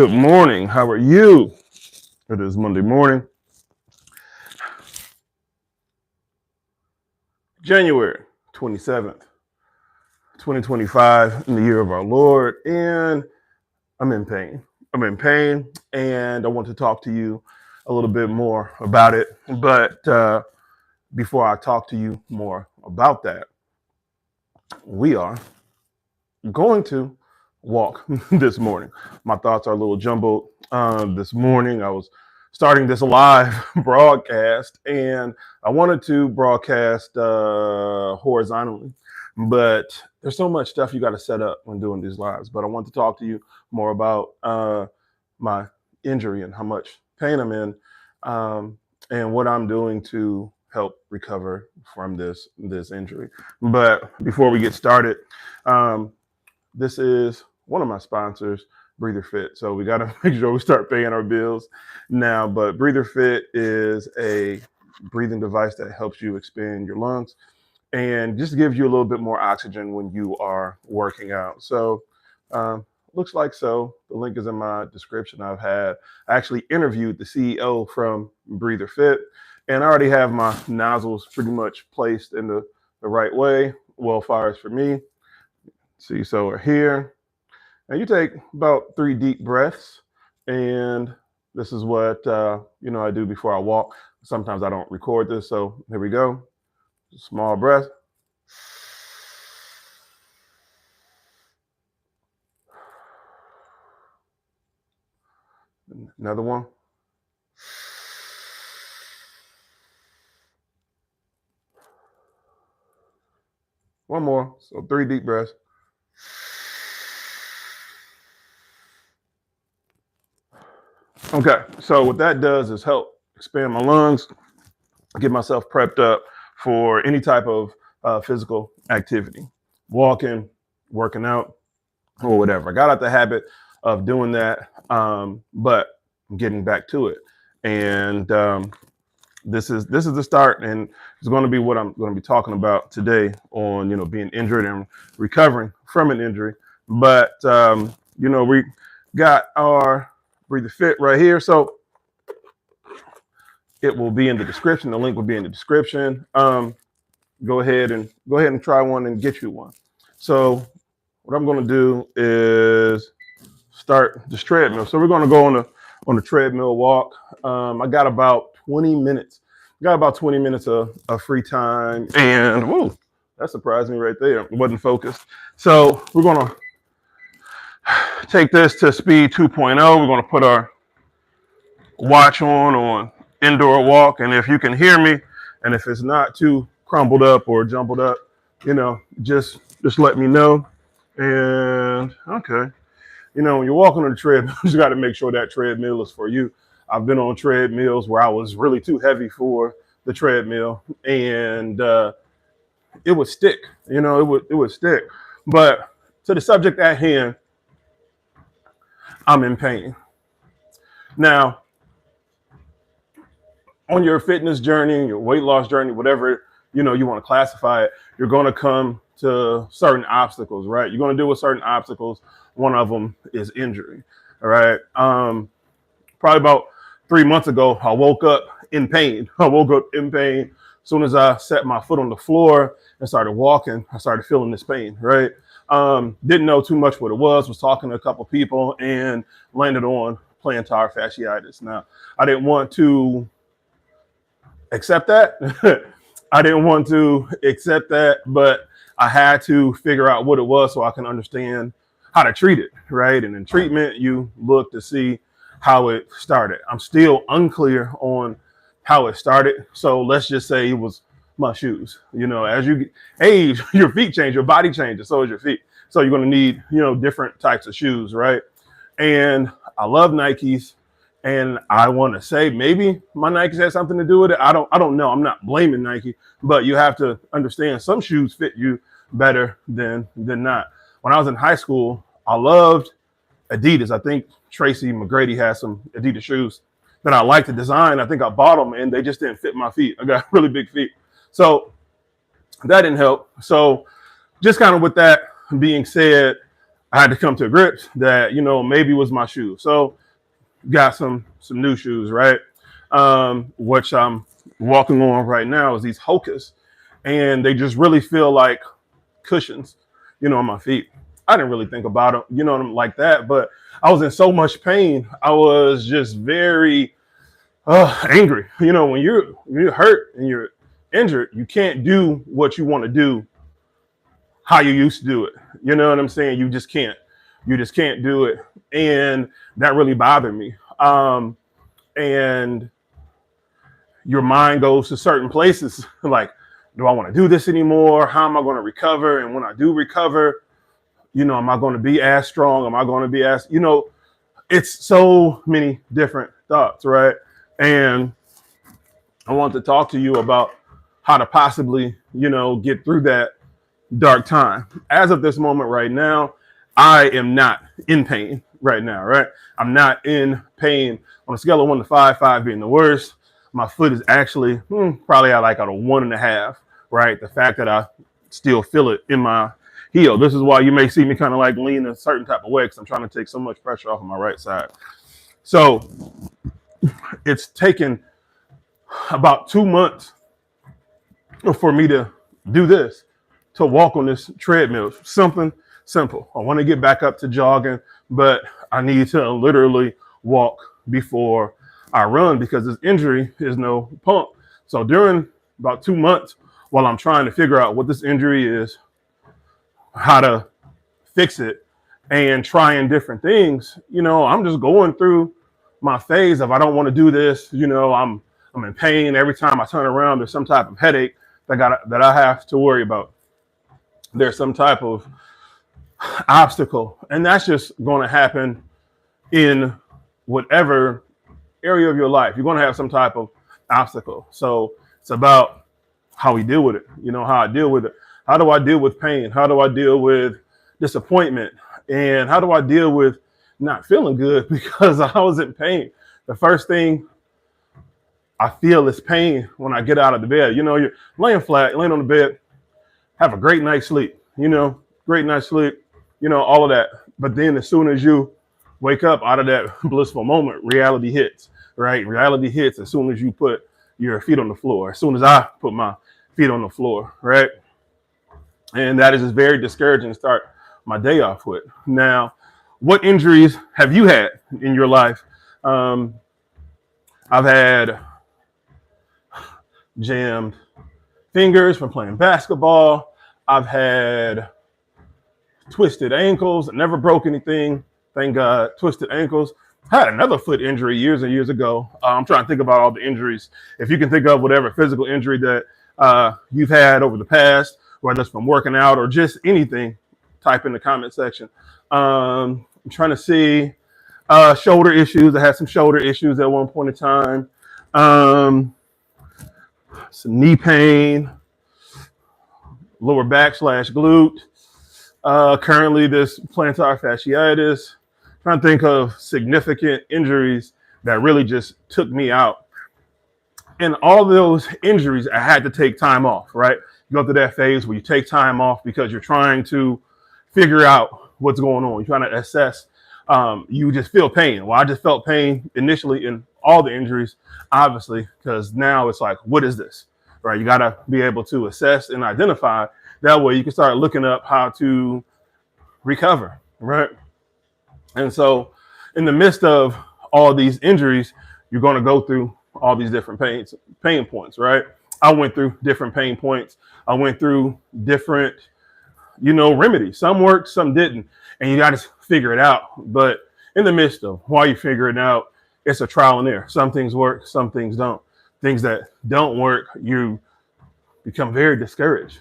Good morning. How are you? It is Monday morning, January 27th, 2025, in the year of our Lord. And I'm in pain. I'm in pain, and I want to talk to you a little bit more about it. But before I talk to you more about that, we are going to walk this morning. My thoughts are a little jumbled this morning. I was starting this live broadcast, and I wanted to broadcast horizontally, but there's so much stuff you got to set up when doing these lives. But I want to talk to you more about my injury and how much pain I'm in, and what I'm doing to help recover from this injury. But before we get started, this is one of my sponsors, Breather Fit. So we got to make sure we start paying our bills now. But Breather Fit is a breathing device that helps you expand your lungs and just gives you a little bit more oxygen when you are working out. So looks like so. The link is in my description. I actually interviewed the CEO from Breather Fit, and I already have my nozzles pretty much placed in the right way. Well, far as for me. See, so we're here. And you take about 3 deep breaths. And this is what, I do before I walk. Sometimes I don't record this. So here we go. Small breath. Another one. One more. So 3 deep breaths. Okay, so what that does is help expand my lungs, get myself prepped up for any type of physical activity, walking, working out, or whatever. I got out the habit of doing that, but I'm getting back to it. And this is the start, and it's going to be what I'm going to be talking about today on being injured and recovering from an injury. But we got our Breathe Fit right here, so it will be in the description. The link will be in the description. Go ahead and try one and get you one. So what I'm going to do is start this treadmill. So we're going to go on a treadmill walk. I got about 20 minutes. Got about 20 minutes of free time, and whoa, that surprised me right there. It wasn't focused. So we're going to take this to speed 2.0. We're going to put our watch on indoor walk, and if you can hear me, and if it's not too crumbled up or jumbled up, just let me know. And okay, when you're walking on the treadmill, you got to make sure that treadmill is for you. I've been on treadmills where I was really too heavy for the treadmill, and it would stick. It would stick. But to the subject at hand, I'm in pain. Now, on your fitness journey, your weight loss journey, whatever you want to classify it, you're going to come to certain obstacles, right? You're going to deal with certain obstacles. One of them is injury. All right. Probably about 3 months ago, I woke up in pain. As soon as I set my foot on the floor and started walking, I started feeling this pain, right? Didn't know too much what it was talking to a couple people, and landed on plantar fasciitis. Now, I didn't want to accept that. I didn't want to accept that, but I had to figure out what it was so I can understand how to treat it, right? And in treatment, you look to see how it started. I'm still unclear on how it started. So let's just say it was my shoes. As you age, your feet change, your body changes, so is your feet. So you're going to need, different types of shoes, right? And I love Nikes. And I want to say maybe my Nikes had something to do with it. I don't know. I'm not blaming Nike, but you have to understand some shoes fit you better than not. When I was in high school, I loved Adidas. I think Tracy McGrady had some Adidas shoes that I liked the design. I think I bought them and they just didn't fit my feet. I got really big feet. So that didn't help. So just kind of with that being said, I had to come to grips that, maybe it was my shoes. So got some new shoes, right? Which I'm walking on right now is these Hokas, and they just really feel like cushions, on my feet. I didn't really think about them, them like that, but I was in so much pain. I was just very angry. When you're hurt and you're injured, you can't do what you want to do how you used to do it. You know what I'm saying? You just can't. You just can't do it, and that really bothered me. And your mind goes to certain places like, do I want to do this anymore? How am I going to recover? And when I do recover, am I going to be as strong? Am I going to be as, it's so many different thoughts, right? And I want to talk to you about how to possibly, get through that dark time. As of this moment right now, I am not in pain right now, right? I'm not in pain. On a scale of 1 to 5, 5 being the worst, my foot is actually probably at like a 1.5, right? The fact that I still feel it in my heel. This is why you may see me kind of like lean a certain type of way, because I'm trying to take so much pressure off of my right side. So it's taken about 2 months for me to do this, to walk on this treadmill. Something simple. I want to get back up to jogging, but I need to literally walk before I run because this injury is no pump. So during about 2 months, while I'm trying to figure out what this injury is, how to fix it, and trying different things, I'm just going through my phase of I don't want to do this. I'm in pain. Every time I turn around, there's some type of headache that I have to worry about. There's some type of obstacle, and that's just going to happen in whatever area of your life. You're going to have some type of obstacle. So it's about how we deal with it. How I deal with it. How do I deal with pain? How do I deal with disappointment? And how do I deal with not feeling good because I was in pain? The first thing I feel is pain when I get out of the bed. You're laying flat, laying on the bed, have a great night's sleep, great night's sleep, all of that. But then as soon as you wake up out of that blissful moment, reality hits, right? Reality hits as soon as you put your feet on the floor, as soon as I put my feet on the floor, right? And that is just very discouraging to start my day off with. Now, what injuries have you had in your life? I've had jammed fingers from playing basketball. I've had twisted ankles. I never broke anything, thank God. Twisted ankles. I had another foot injury years and years ago. I'm trying to think about all the injuries. If you can think of whatever physical injury that you've had over the past, whether it's from working out or just anything, type in the comment section. I'm trying to see shoulder issues. I had some shoulder issues at one point in time. Some knee pain, lower back / glute. Currently, this plantar fasciitis. Trying to think of significant injuries that really just took me out. And all those injuries, I had to take time off, right? You go through that phase where you take time off because you're trying to figure out what's going on. You're trying to assess. You just feel pain. Well, I just felt pain initially in all the injuries, obviously, because now it's like, what is this, right? You got to be able to assess and identify. That way you can start looking up how to recover, right? And so in the midst of all these injuries, you're going to go through all these different pain points, right? I went through different pain points. I went through different, remedies. Some worked, some didn't. And you got to figure it out. But in the midst of while you figure it out, it's a trial and error. Some things work, some things don't. Things that don't work, you become very discouraged.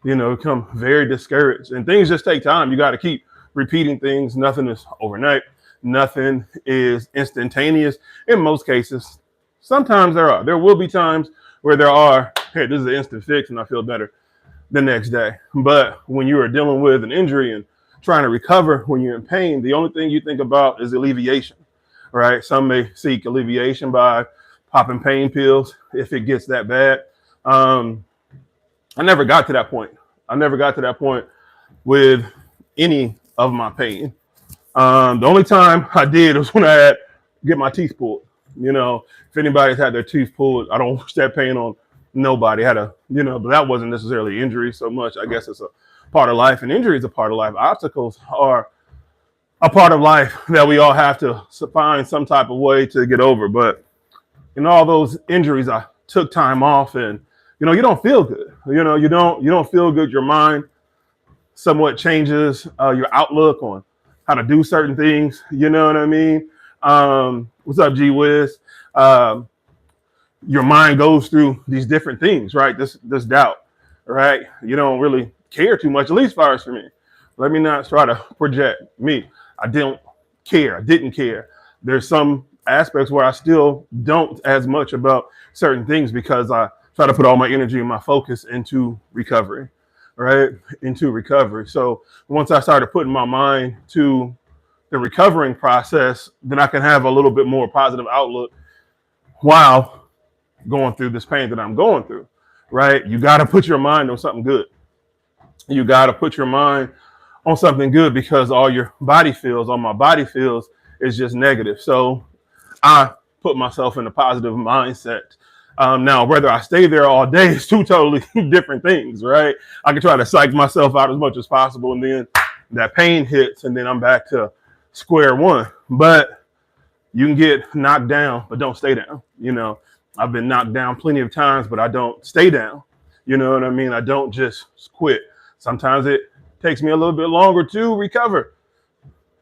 Become very discouraged. And things just take time. You got to keep repeating things. Nothing is overnight. Nothing is instantaneous in most cases. Sometimes there are. There will be times where there are, hey, this is an instant fix and I feel better the next day. But when you are dealing with an injury and trying to recover when you're in pain, the only thing you think about is alleviation, right? Some may seek alleviation by popping pain pills if it gets that bad. I never got to that point. I never got to that point with any of my pain. The only time I did was when I had to get my teeth pulled. You know, if anybody's had their teeth pulled, I don't wish that pain on nobody. Had a, you know, but that wasn't necessarily injury so much. I guess it's a part of life, and injury is a part of life. Obstacles are a part of life that we all have to find some type of way to get over. But in all those injuries, I took time off, and you don't feel good. You don't feel good. Your mind somewhat changes your outlook on how to do certain things. You know what I mean? What's up, G Wiz? Your mind goes through these different things, right? This doubt, right? You don't really care too much, at least far as for me. Let me not try to project me. I didn't care. There's some aspects where I still don't as much about certain things because I try to put all my energy and my focus into recovery, right? Into recovery. So once I started putting my mind to the recovering process, then I can have a little bit more positive outlook while going through this pain that I'm going through, right? You got to put your mind on something good. You got to put your mind on something good because all my body feels is just negative. So I put myself in a positive mindset. Now, whether I stay there all day is two totally different things, right? I can try to psych myself out as much as possible, and then that pain hits, and then I'm back to square one. But you can get knocked down, but don't stay down. I've been knocked down plenty of times, but I don't stay down. You know what I mean? I don't just quit. Sometimes it takes me a little bit longer to recover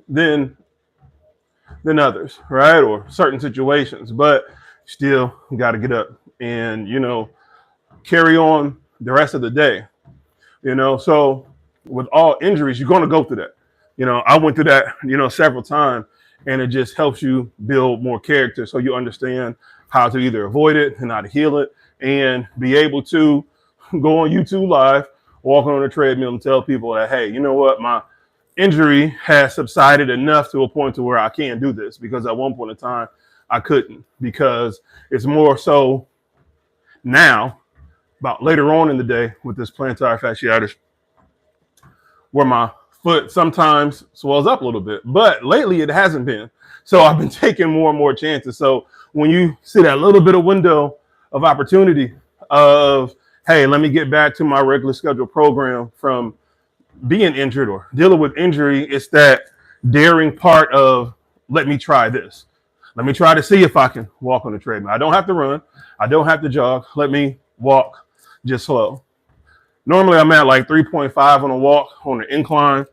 than others, right? Or certain situations, but still got to get up and, carry on the rest of the day, So with all injuries, you're going to go through that. I went through that, several times, and it just helps you build more character so you understand how to either avoid it and how to heal it and be able to go on YouTube Live, walk on a treadmill and tell people that, hey, you know what, my injury has subsided enough to a point to where I can do this, because at one point in time I couldn't, because it's more so now about later on in the day with this plantar fasciitis where my foot sometimes swells up a little bit, but lately it hasn't been. So I've been taking more and more chances. So when you see that little bit of window of opportunity of, hey, let me get back to my regular scheduled program from being injured or dealing with injury, it's that daring part of, let me try this. Let me try to see if I can walk on the treadmill. I don't have to run. I don't have to jog. Let me walk just slow. Normally I'm at like 3.5 on a walk on the incline,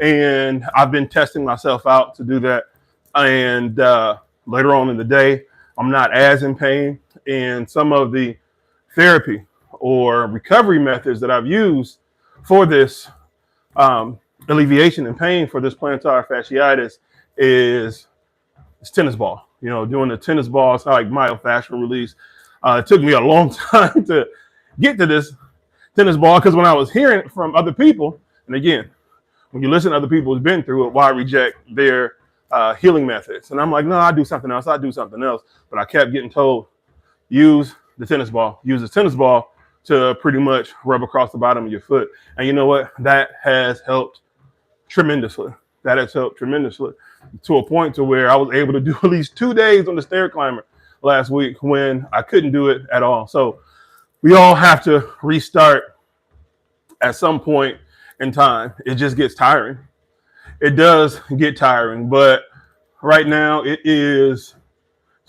and I've been testing myself out to do that. And later on in the day, I'm not as in pain. And some of the therapy or recovery methods that I've used for this alleviation and pain for this plantar fasciitis is tennis ball. Doing the tennis ball is like myofascial release. It took me a long time to get to this tennis ball, because when I was hearing it from other people, and again, when you listen to other people who've been through it, why reject their healing methods? And I'm like, no, I do something else. But I kept getting told, use the tennis ball. Use the tennis ball to pretty much rub across the bottom of your foot. And you know what? That has helped tremendously. To a point to where I was able to do at least 2 days on the stair climber last week when I couldn't do it at all. So we all have to restart at some point in time. It just gets tiring. It does get tiring, but right now it's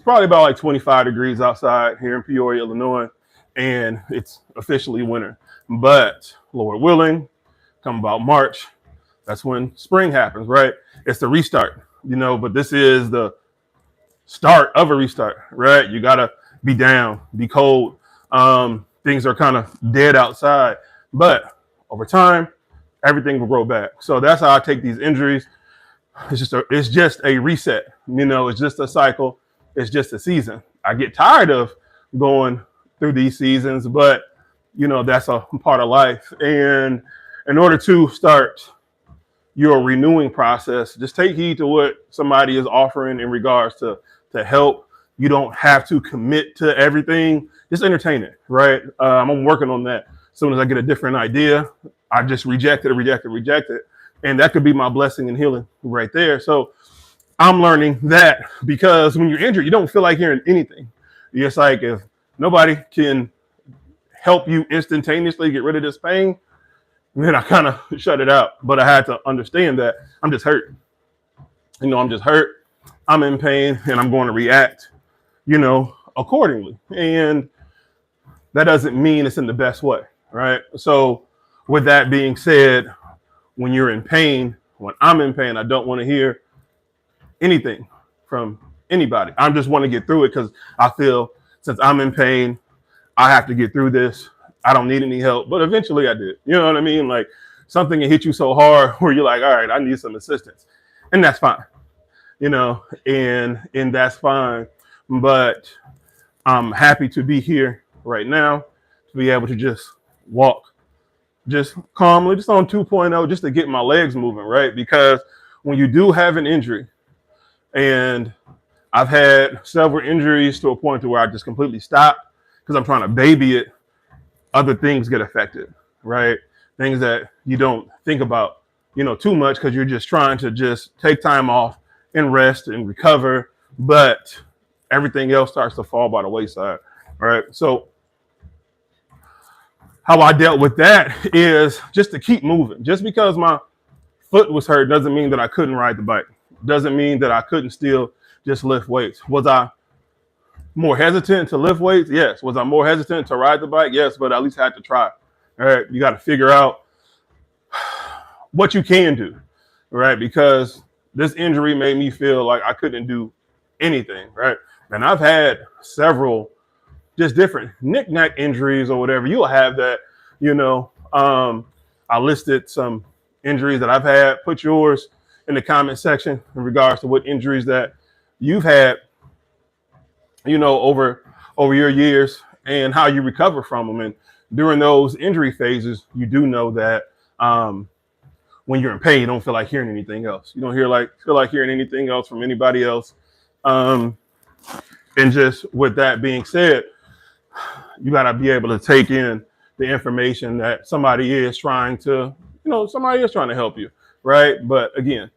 probably about like 25 degrees outside here in Peoria, Illinois, and it's officially winter. But Lord willing, come about March, that's when spring happens, right? It's the restart, but this is the start of a restart, right? You got to be down, be cold. Things are kind of dead outside, but over time, everything will grow back. So that's how I take these injuries. It's just a reset. It's just a cycle. It's just a season. I get tired of going through these seasons, but that's a part of life. And in order to start your renewing process, just take heed to what somebody is offering in regards to help. You don't have to commit to everything. Just entertain it, right? I'm working on that. As soon as I get a different idea, I just reject it. And that could be my blessing and healing right there. So I'm learning that, because when you're injured, you don't feel like hearing anything. It's like, if nobody can help you instantaneously get rid of this pain, then I kind of shut it out. But I had to understand that I'm just hurt. I'm just hurt. I'm in pain, and I'm going to react, accordingly. And that doesn't mean it's in the best way, right? So with that being said, when you're in pain, when I'm in pain, I don't want to hear anything from anybody. I just want to get through it, because I feel, since I'm in pain, I have to get through this. I don't need any help. But eventually I did. You know what I mean? Like, something can hit you so hard where you're like, all right, I need some assistance. And that's fine. And that's fine. But I'm happy to be here right now, to be able to just walk just calmly, just on 2.0, just to get my legs moving, right? Because when you do have an injury, and I've had several injuries to a point to where I just completely stop because I'm trying to baby it, other things get affected, right? Things that you don't think about, too much, because you're just trying to just take time off and rest and recover. But everything else starts to fall by the wayside, right? So how I dealt with that is just to keep moving. Just because my foot was hurt doesn't mean that I couldn't ride the bike. Doesn't mean that I couldn't still just lift weights. Was I more hesitant to lift weights? Yes. Was I more hesitant to ride the bike? Yes, but I at least had to try. All right. You got to figure out what you can do, right? Because this injury made me feel like I couldn't do anything, right? And I've had several just different knick-knack injuries or whatever. You'll have that, I listed some injuries that I've had. Put yours in the comment section in regards to what injuries that you've had, over your years, and how you recover from them. And during those injury phases, you do know that when you're in pain, you don't feel like hearing anything else. You don't feel like hearing anything else from anybody else. And just with that being said, you got to be able to take in the information that somebody is trying to help you, right? But again,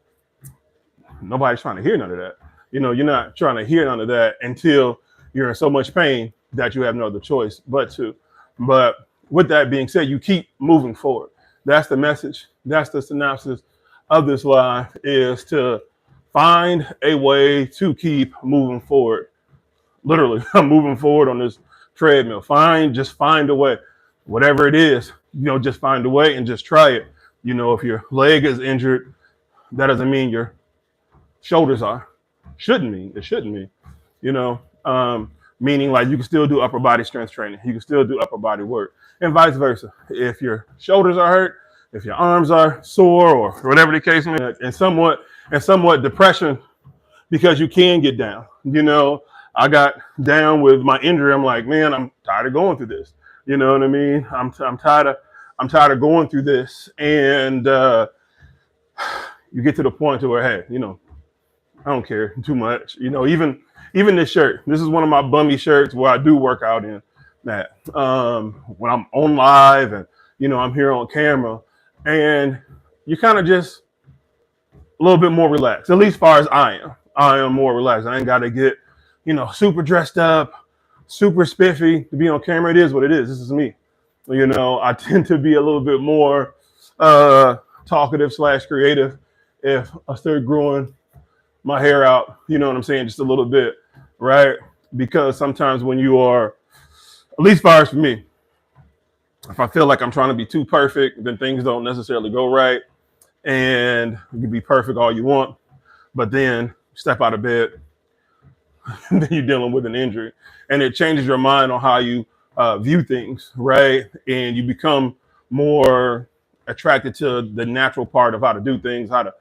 nobody's trying to hear none of that. You're not trying to hear none of that until you're in so much pain that you have no other choice but to. But with that being said, you keep moving forward. That's the message. That's the synopsis of this live, is to find a way to keep moving forward. Literally, I'm moving forward on this treadmill. Just find a way. Whatever it is, just find a way and just try it. If your leg is injured, that doesn't mean your shoulders are. It shouldn't mean. Meaning, like, you can still do upper body strength training. You can still do upper body work, and vice versa. If your shoulders are hurt, if your arms are sore, or whatever the case may be, and somewhat depression, because you can get down. I got down with my injury. I'm like, man, I'm tired of going through this. You know what I mean? I'm tired of going through this. And you get to the point to where, hey, I don't care too much. Even this shirt. This is one of my bummy shirts where I do work out in that. When I'm on live and I'm here on camera, and you kind of just a little bit more relaxed. At least as far as I am more relaxed. I ain't got to get super dressed up, super spiffy to be on camera. It is what it is. This is me. I tend to be a little bit more talkative / creative if I start growing my hair out, you know what I'm saying, just a little bit, right? Because sometimes when you are, at least far as for me, if I feel like I'm trying to be too perfect, then things don't necessarily go right. And you can be perfect all you want, but then step out of bed, then you're dealing with an injury. And it changes your mind on how you view things, right? And you become more attracted to the natural part of how to do things, how to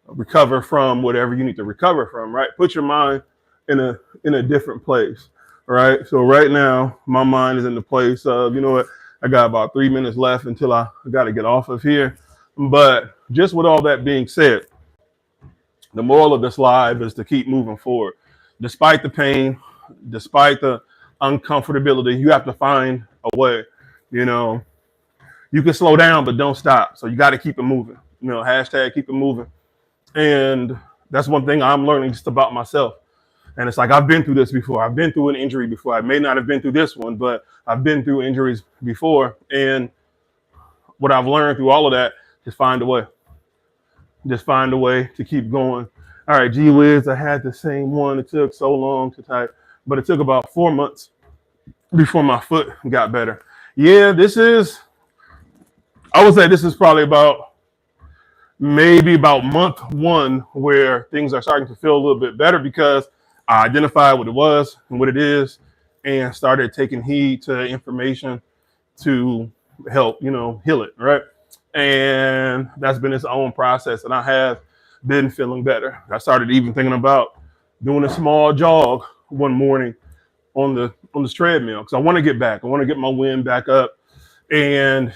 recover from whatever you need to recover from, right? Put your mind in a different place, right? So right now, my mind is in the place of, what, I got about 3 minutes left until I got to get off of here. But just with all that being said, the moral of this live is to keep moving forward. Despite the pain, despite the uncomfortability, you have to find a way. You can slow down, but don't stop. So you got to keep it moving. hashtag keep it moving. And that's one thing I'm learning just about myself. And it's like, I've been through this before. I've been through an injury before. I may not have been through this one, but I've been through injuries before. And what I've learned through all of that, just find a way. Just find a way to keep going. All right, gee whiz, I had the same one. It took so long to type, but it took about 4 months before my foot got better. Yeah, I would say this is probably maybe about month one where things are starting to feel a little bit better because I identified what it was and what it is and started taking heed to information to help, heal it, right? And that's been its own process. And I have been feeling better. I started even thinking about doing a small jog one morning on the treadmill because I want to get back. I want to get my wind back up. And,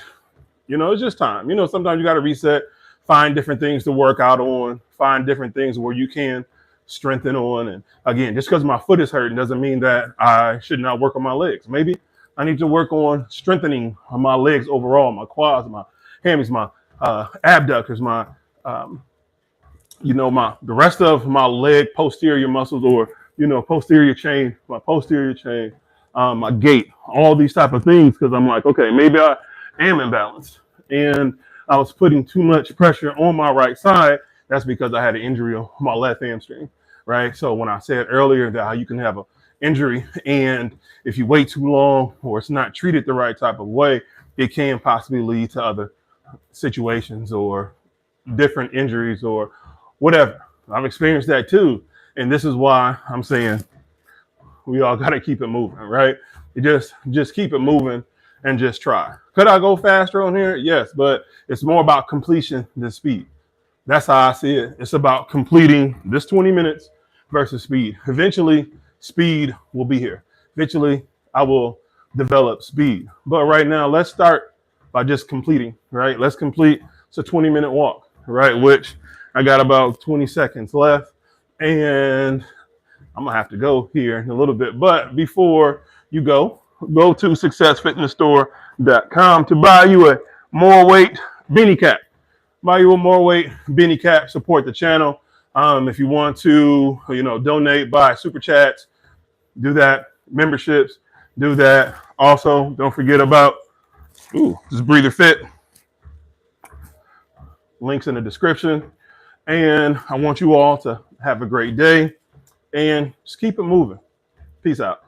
it's just time. Sometimes you got to reset, find different things to work out on, find different things where you can strengthen on. And again, just because my foot is hurting doesn't mean that I should not work on my legs. Maybe I need to work on strengthening my legs overall, my quads, my hammies, my abductors, my the rest of my leg posterior muscles, or posterior chain, my gait, all these type of things, because I'm like, okay, maybe I am imbalanced and I was putting too much pressure on my right side. That's because I had an injury on my left hamstring, right? So when I said earlier that how you can have an injury, and if you wait too long or it's not treated the right type of way, it can possibly lead to other situations or different injuries or whatever. I've experienced that too. And this is why I'm saying we all got to keep it moving, right? Just keep it moving and just try. Could I go faster on here? Yes, but it's more about completion than speed. That's how I see it. It's about completing this 20 minutes versus speed. Eventually, speed will be here. Eventually, I will develop speed. But right now, let's start by just completing, right? Let's complete. It's a 20-minute walk, right? Which I got about 20 seconds left. And I'm going to have to go here in a little bit. But before you go to successfitnessstore.com to buy you a more weight beanie cap. Buy you a more weight beanie cap. Support the channel. If you want to, donate, buy super chats, do that. Memberships, do that. Also, don't forget about just Breather Fit. Links in the description. And I want you all to have a great day and just keep it moving. Peace out.